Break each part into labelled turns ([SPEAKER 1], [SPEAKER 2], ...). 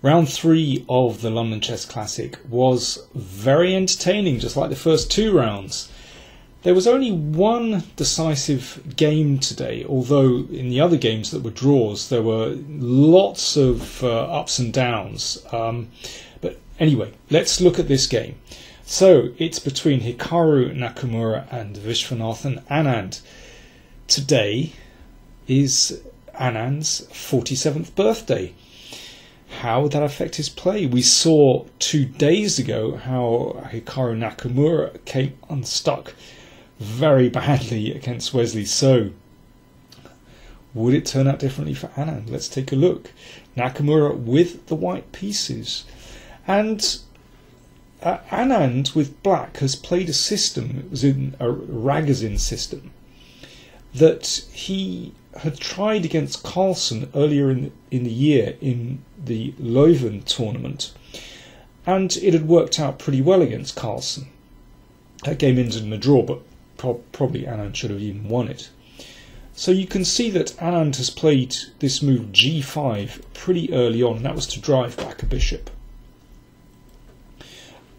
[SPEAKER 1] Round 3 of the London Chess Classic was very entertaining, just like the first 2 rounds. There was only one decisive game today, although in the other games that were draws there were lots of ups and downs. But anyway, let's look at this game. So it's between Hikaru Nakamura and Vishwanathan Anand. Today is Anand's 47th birthday. How would that affect his play? We saw 2 days ago how Hikaru Nakamura came unstuck very badly against Wesley So. Would it turn out differently for Anand? Let's take a look. Nakamura with the white pieces. And Anand with black has played a system, it was in a Ragozin system, that he had tried against Carlsen earlier in the year in the Leuven tournament, and it had worked out pretty well against Carlsen. That game ended in a draw, but probably Anand should have even won it. So you can see that Anand has played this move g5 pretty early on, and that was to drive back a bishop.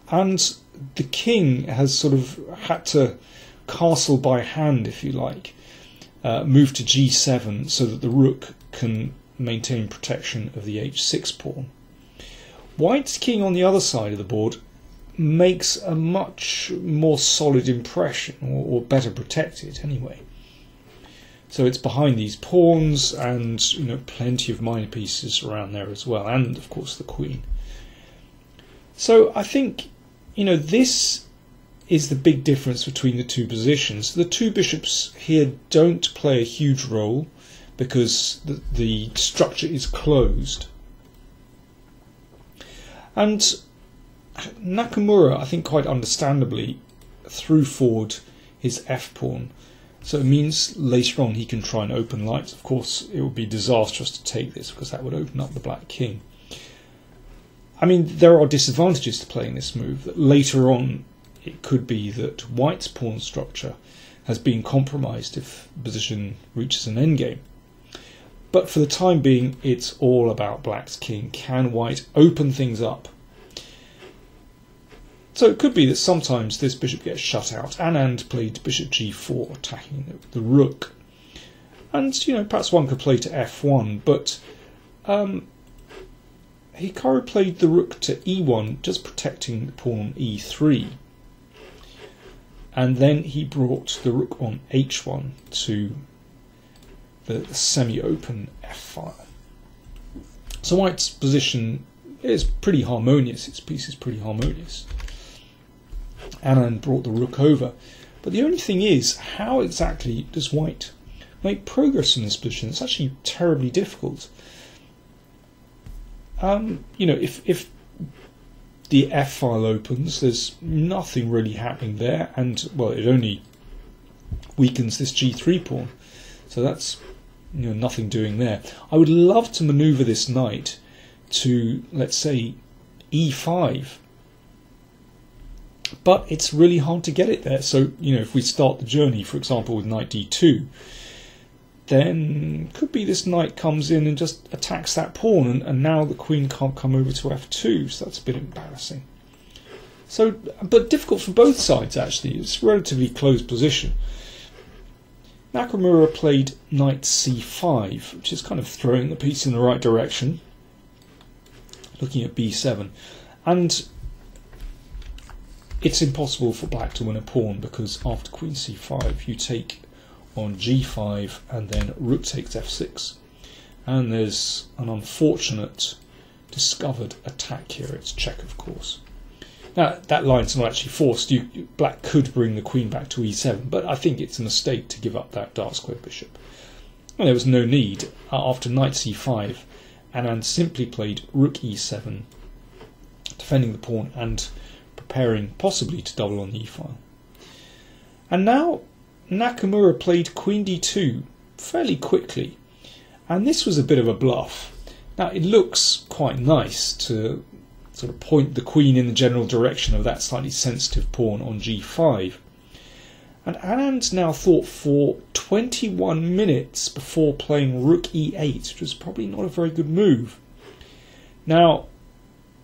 [SPEAKER 1] And the king has sort of had to castle by hand, if you like, move to g7 so that the rook can maintain protection of the h6 pawn. White's king on the other side of the board makes a much more solid impression, or better protected anyway. So it's behind these pawns, and plenty of minor pieces around there as well, and of course the queen. So I think this is the big difference between the two positions. The two bishops here don't play a huge role because the structure is closed. And Nakamura, I think quite understandably, threw forward his f-pawn. So it means later on he can try and open lights. Of course, it would be disastrous to take this because that would open up the black king. I mean, there are disadvantages to playing this move. That later on, it could be that White's pawn structure has been compromised if the position reaches an endgame. But for the time being, it's all about Black's king. Can White open things up? So it could be that sometimes this bishop gets shut out. Anand played bishop g4, attacking the rook. And, perhaps one could play to f1, but Hikaru played the rook to e1, just protecting the pawn on e3. And then he brought the rook on h1 to the semi-open f-file. So White's position is pretty harmonious, its piece is pretty harmonious. Anand brought the rook over. But the only thing is, how exactly does White make progress in this position? It's actually terribly difficult. If the f-file opens, there's nothing really happening there, and well, it only weakens this g3 pawn, so that's nothing doing there. I would love to maneuver this knight to, let's say, e5, but it's really hard to get it there. So if we start the journey, for example, with knight d2, then could be this knight comes in and just attacks that pawn, and now the queen can't come over to f2, so that's a bit embarrassing. So, but difficult for both sides actually. It's a relatively closed position. Nakamura played knight c5, which is kind of throwing the piece in the right direction, looking at b7, and it's impossible for Black to win a pawn because after queen c5 you take on g5 and then rook takes f6, and there's an unfortunate discovered attack here. It's check, of course. Now that line's not actually forced. Black could bring the queen back to e7, but I think it's a mistake to give up that dark square bishop. Well, there was no need. After knight c5, Anand simply played rook e7, defending the pawn and preparing possibly to double on the e-file. And now Nakamura played queen d2 fairly quickly, and this was a bit of a bluff. Now it looks quite nice to sort of point the queen in the general direction of that slightly sensitive pawn on g5, and Anand now thought for 21 minutes before playing rook e8, which was probably not a very good move. Now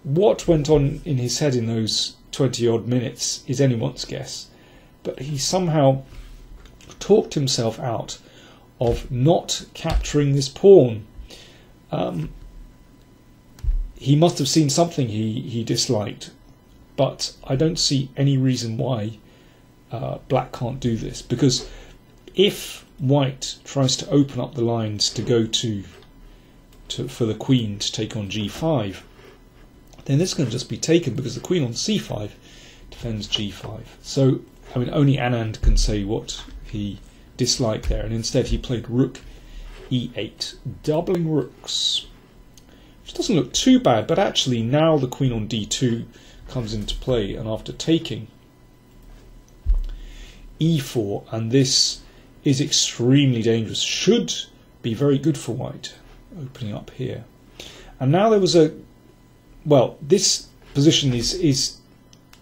[SPEAKER 1] what went on in his head in those 20 odd minutes is anyone's guess, but he somehow talked himself out of not capturing this pawn. He must have seen something he disliked, but I don't see any reason why black can't do this, because if white tries to open up the lines to go for the queen to take on g5, then this is going to just be taken because the queen on c5 defends g5. So, I mean, only Anand can say what he disliked there, and instead he played rook e8, doubling rooks, which doesn't look too bad, but actually now the queen on d2 comes into play, and after taking e4, and this is extremely dangerous, should be very good for white, opening up here. And now there was this position is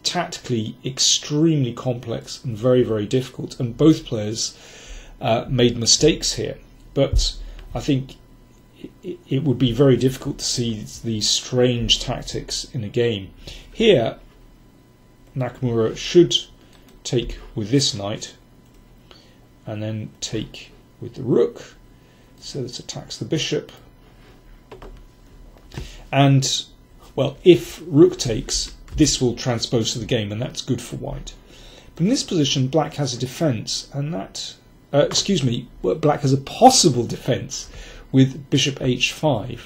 [SPEAKER 1] tactically extremely complex and very, very difficult, and both players made mistakes here, but I think it would be very difficult to see these strange tactics in a game. Here Nakamura should take with this knight and then take with the rook, so this attacks the bishop, and well, if rook takes, this will transpose to the game, and that's good for white. But in this position black has a defence, and that black has a possible defence with bishop h5,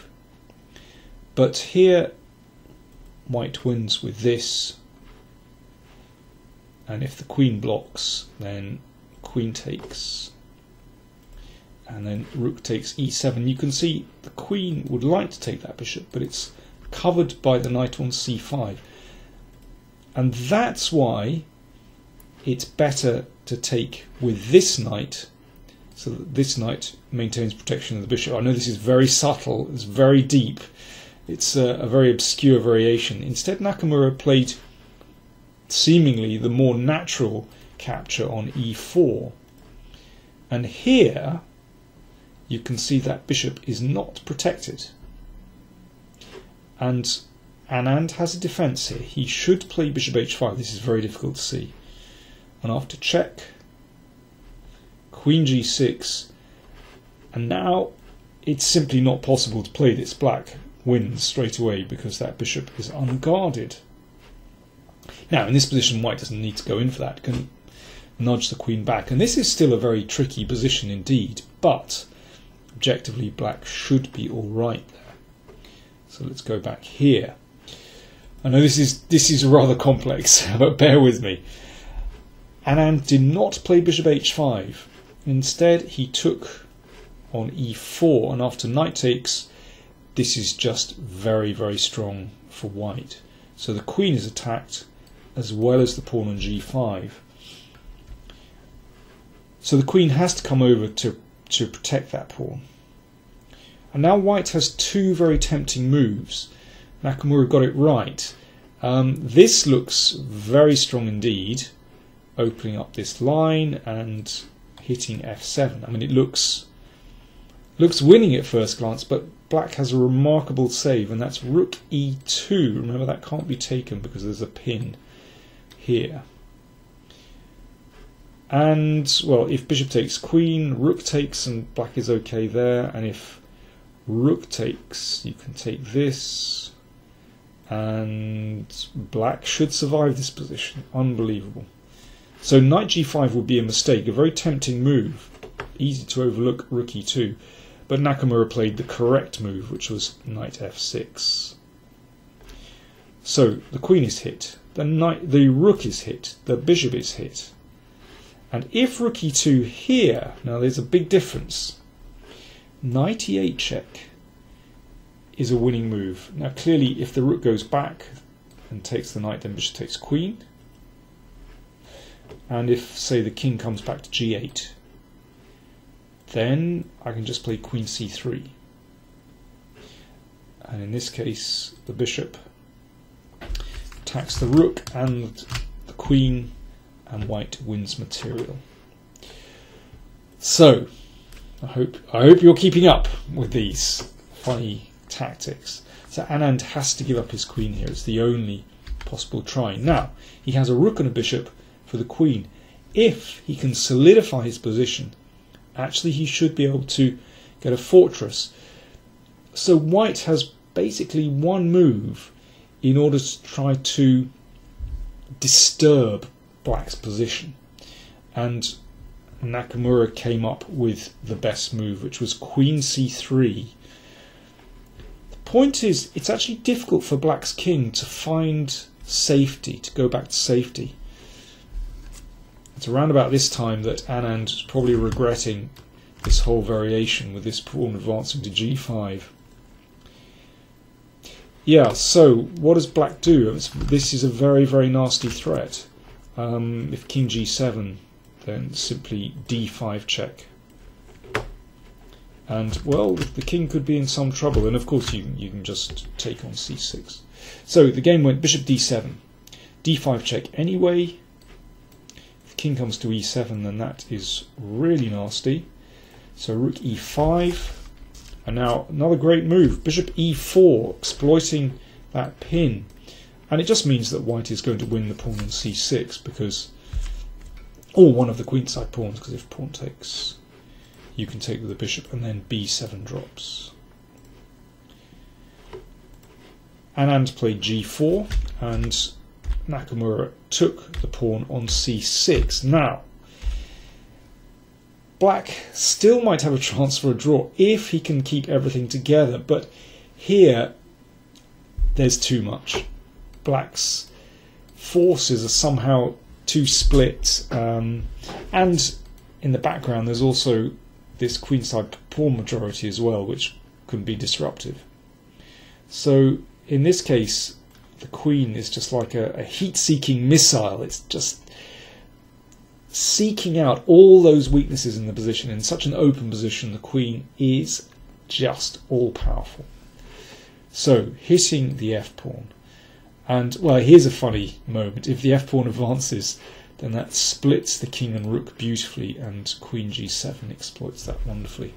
[SPEAKER 1] but here white wins with this, and if the queen blocks, then queen takes, and then rook takes e7. You can see the queen would like to take that bishop, but it's covered by the knight on c5, and that's why it's better to take with this knight, so that this knight maintains protection of the bishop. I know this is very subtle, it's very deep, it's a very obscure variation. Instead Nakamura played seemingly the more natural capture on e4, and here you can see that bishop is not protected, and Anand has a defence here. He should play bishop h5. This is very difficult to see, and after check, queen g6, and now it's simply not possible to play this. Black wins straight away because that bishop is unguarded. Now in this position white doesn't need to go in for that, can nudge the queen back, and this is still a very tricky position indeed, but objectively black should be alright there. So let's go back here. I know this is rather complex, but bear with me. Anand did not play bishop h5. Instead he took on e4, and after knight takes, this is just very, very strong for white. So the queen is attacked as well as the pawn on g5. So the queen has to come over to protect that pawn. And now white has two very tempting moves. Nakamura got it right. This looks very strong indeed, opening up this line and hitting f7. I mean, it looks winning at first glance, but black has a remarkable save, and that's rook e2. Remember, that can't be taken because there's a pin here. And well, if bishop takes queen, rook takes, and black is okay there, and if rook takes, you can take this, and black should survive this position. Unbelievable. So knight g5 would be a mistake, a very tempting move, easy to overlook rook e2, but Nakamura played the correct move, which was knight f6. So the queen is hit, the rook is hit, the bishop is hit, and if rook e2 here, now there's a big difference. Knight e8 check is a winning move. Now clearly if the rook goes back and takes the knight, then bishop takes queen, and if say the king comes back to g8, then I can just play queen c3, and in this case the bishop attacks the rook and the queen, and white wins material. So I hope you're keeping up with these funny tactics. So Anand has to give up his queen here. It's the only possible try. Now, he has a rook and a bishop for the queen. If he can solidify his position, actually he should be able to get a fortress. So white has basically one move in order to try to disturb black's position. And Nakamura came up with the best move, which was queen c3. The point is, it's actually difficult for black's king to find safety, to go back to safety. It's around about this time that Anand is probably regretting this whole variation with this pawn advancing to g5. Yeah, so what does black do? This is a very, very nasty threat. If king g7, then simply d5 check. And, well, the king could be in some trouble, and of course you can just take on c6. So the game went bishop d7, d5 check anyway. If the king comes to e7, then that is really nasty. So rook e5, and now another great move, bishop e4, exploiting that pin. And it just means that white is going to win the pawn on c6, because, or one of the queenside pawns, because if pawn takes, you can take with the bishop, and then b7 drops. Anand played g4, and Nakamura took the pawn on c6. Now, black still might have a chance for a draw if he can keep everything together, but here there's too much. Black's forces are somehow too split, and in the background there's also this queenside pawn majority as well, which can be disruptive. So in this case, the queen is just like a heat-seeking missile. It's just seeking out all those weaknesses in the position. In such an open position, the queen is just all-powerful. So, hitting the f-pawn. And, well, here's a funny moment. If the f-pawn advances, then that splits the king and rook beautifully, and queen g7 exploits that wonderfully.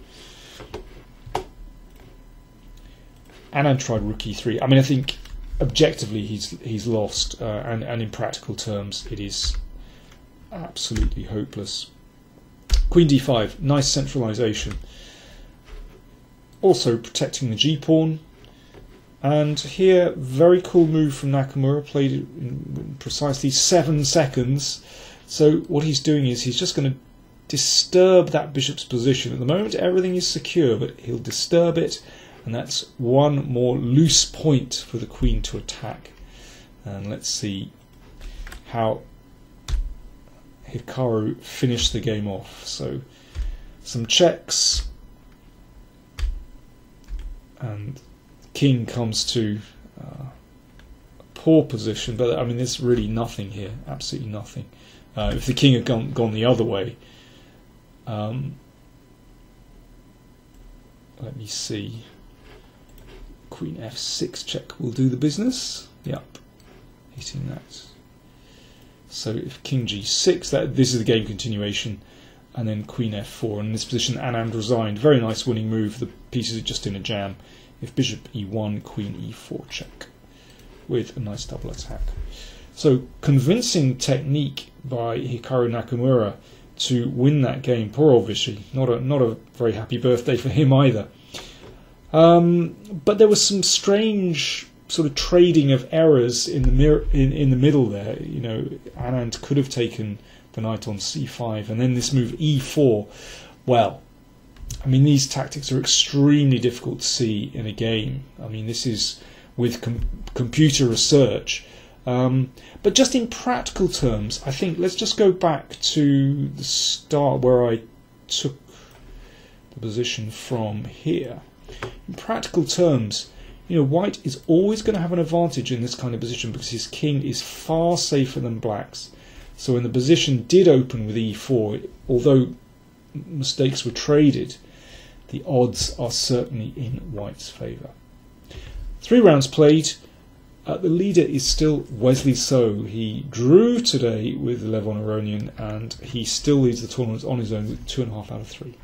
[SPEAKER 1] Anand tried rook e3. I mean, I think objectively he's lost, and in practical terms it is absolutely hopeless. Queen d5, nice centralization. Also protecting the g-pawn. And here, very cool move from Nakamura, played it in precisely 7 seconds. So what he's doing is he's just going to disturb that bishop's position. At the moment everything is secure, but he'll disturb it, and that's one more loose point for the queen to attack. And let's see how Hikaru finished the game off. So some checks, and the king comes to a poor position, but I mean there's really nothing here, absolutely nothing. If the king had gone the other way, let me see, queen f6 check will do the business. Yep, hitting that. So if king g6, this is the game continuation, and then queen f4. And in this position, Anand resigned. Very nice winning move. The pieces are just in a jam. If bishop e1, queen e4 check, with a nice double attack. So convincing technique by Hikaru Nakamura to win that game. Poor old Vichy. Not a very happy birthday for him either. But there was some strange sort of trading of errors in the middle there. You know, Anand could have taken the knight on c5, and then this move e4. Well, I mean, these tactics are extremely difficult to see in a game. I mean, this is with computer research. But just in practical terms, I think let's just go back to the start where I took the position from here. In practical terms, you know, white is always going to have an advantage in this kind of position because his king is far safer than black's. So when the position did open with e4, although mistakes were traded, the odds are certainly in white's favour. 3 rounds played. The leader is still Wesley So. He drew today with Levon Aronian, and he still leads the tournament on his own with 2.5 out of 3.